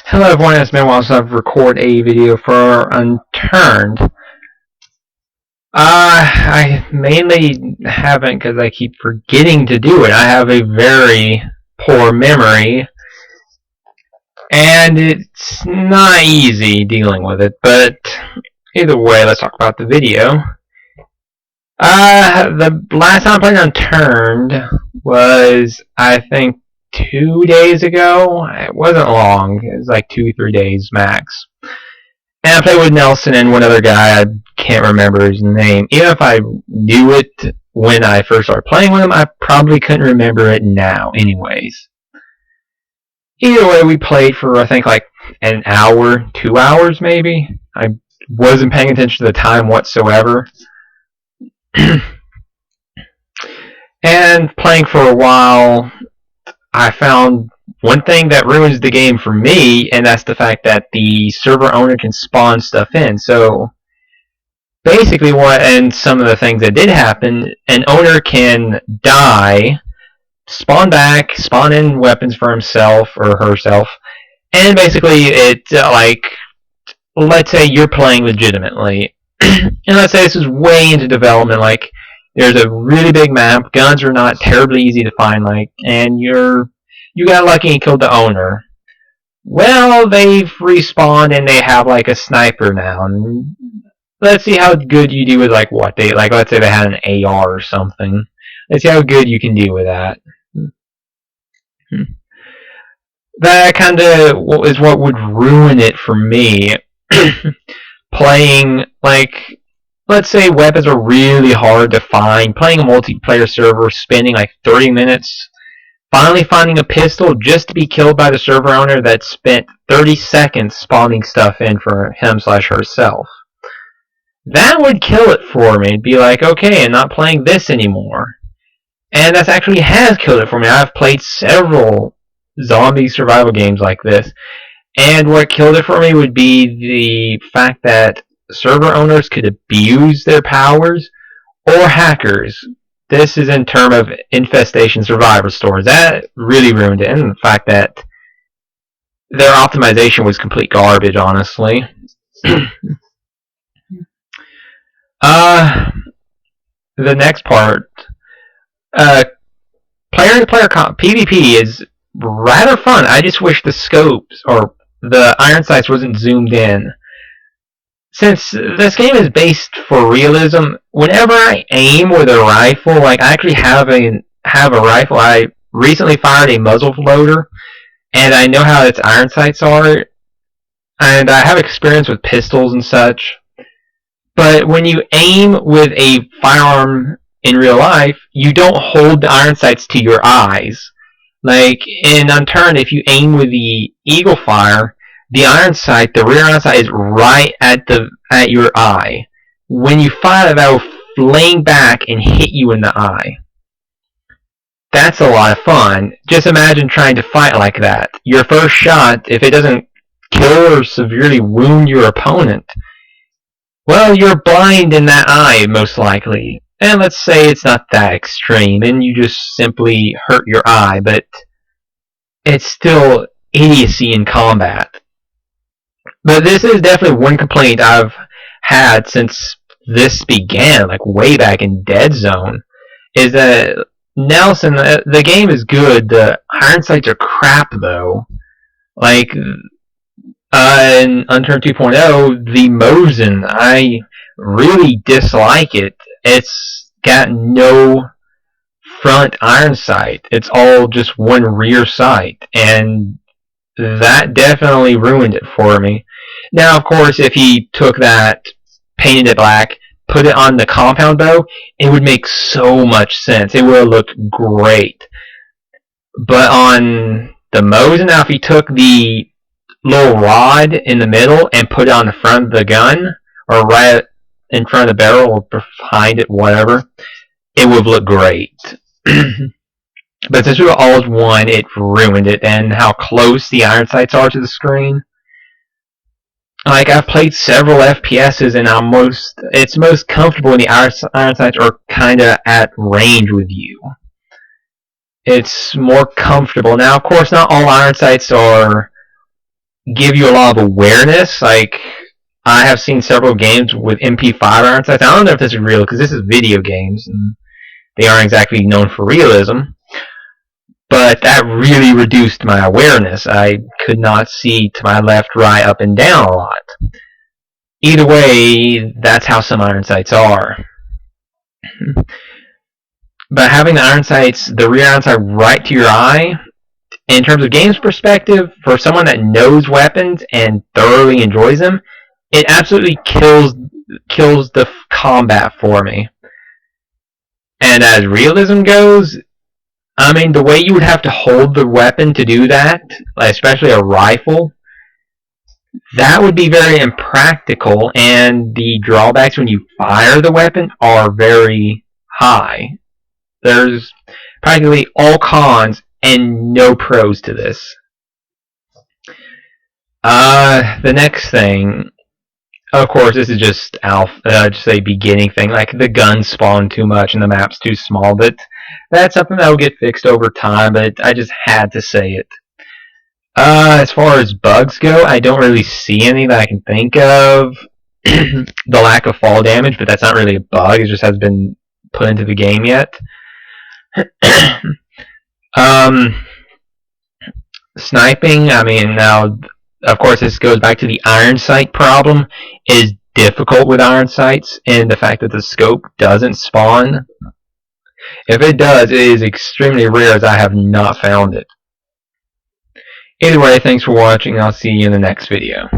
Hello everyone, it's been a while since I've recorded a video for Unturned. I mainly haven't because I keep forgetting to do it. I have a very poor memory, and it's not easy dealing with it, but either way, let's talk about the video. The last time I played Unturned was, I think, 2 days ago. It wasn't long. It was like 2-3 days max. And I played with Nelson and one other guy. I can't remember his name. Even if I knew it when I first started playing with him, I probably couldn't remember it now anyways. Either way, we played for, I think, like an hour, 2 hours maybe. I wasn't paying attention to the time whatsoever. And playing for a while, I found one thing that ruins the game for me, and that's the fact that the server owner can spawn stuff in. So basically and some of the things that did happen, an owner can die, spawn back, spawn in weapons for himself or herself, and basically let's say you're playing legitimately, and let's say this is way into development, like there's a really big map, guns are not terribly easy to find, and you got lucky and killed the owner. Well, they've respawned and they have like a sniper now. And let's see how good you do with let's say they had an AR or something. Let's see how good you can do with that. That kind of is what would ruin it for me. Playing, let's say weapons are really hard to find. Playing a multiplayer server, spending like 30 minutes finally finding a pistol just to be killed by the server owner that spent 30 seconds spawning stuff in for him/herself. That would kill it for me. It'd be like, okay, I'm not playing this anymore. And that actually has killed it for me. I've played several zombie survival games like this. And what killed it for me would be the fact that server owners could abuse their powers, or hackers. This is in terms of infestation survivor stores. That really ruined it. And the fact that their optimization was complete garbage, honestly. The next part, player-to-player PvP is rather fun. I just wish the scopes or the iron sights wasn't zoomed in. Since this game is based for realism, whenever I aim with a rifle, I actually have a rifle. I recently fired a muzzle loader, and I know how its iron sights are, and I have experience with pistols and such. But when you aim with a firearm in real life, you don't hold the iron sights to your eyes. Like in Unturned, if you aim with the eagle fire, the iron sight, the rear iron sight, is right at your eye. When you fire, that will fling back and hit you in the eye. That's a lot of fun. Just imagine trying to fight like that. Your first shot, if it doesn't kill or severely wound your opponent, well, you're blind in that eye, most likely. And let's say it's not that extreme, and you just simply hurt your eye, but it's still idiocy in combat. But this is definitely one complaint I've had since this began, way back in Dead Zone, is that Nelson, the game is good, the iron sights are crap though. In Unturned 2.0, the Mosin, I really dislike it. It's got no front iron sight. It's all just one rear sight, and that definitely ruined it for me. Now, of course, if he took that, painted it black, put it on the compound bow, it would make so much sense. It would have looked great. But on the Mosin, now if he took the little rod in the middle and put it on the front of the gun, or right in front of the barrel, or behind it, whatever, it would look great. But since we were all as one, it ruined it, and how close the iron sights are to the screen. I've played several FPSs, and it's most comfortable when the iron sights are kind of at range with you. It's more comfortable. Now, of course, not all iron sights are give you a lot of awareness. Like, I have seen several games with MP5 iron sights. I don't know if this is real because this is video games and they aren't exactly known for realism. But that really reduced my awareness. I could not see to my left, right, up, and down a lot. Either way, that's how some iron sights are. But having the iron sights, the rear iron sight right to your eye, in terms of games perspective, for someone that knows weapons and thoroughly enjoys them, it absolutely kills the combat for me. And as realism goes, I mean, the way you would have to hold the weapon to do that, especially a rifle, that would be very impractical, and the drawbacks when you fire the weapon are very high. There's practically all cons and no pros to this. The next thing, of course, this is just just a beginning thing. Like, the guns spawn too much and the map's too small, but that's something that will get fixed over time, but I just had to say it. As far as bugs go, I don't really see any that I can think of. The lack of fall damage, but that's not really a bug, it just hasn't been put into the game yet. Sniping, I mean, now, of course, this goes back to the iron sight problem. It is difficult with iron sights, and the fact that the scope doesn't spawn. If it does, it is extremely rare, as I have not found it. Either way, thanks for watching. I'll see you in the next video.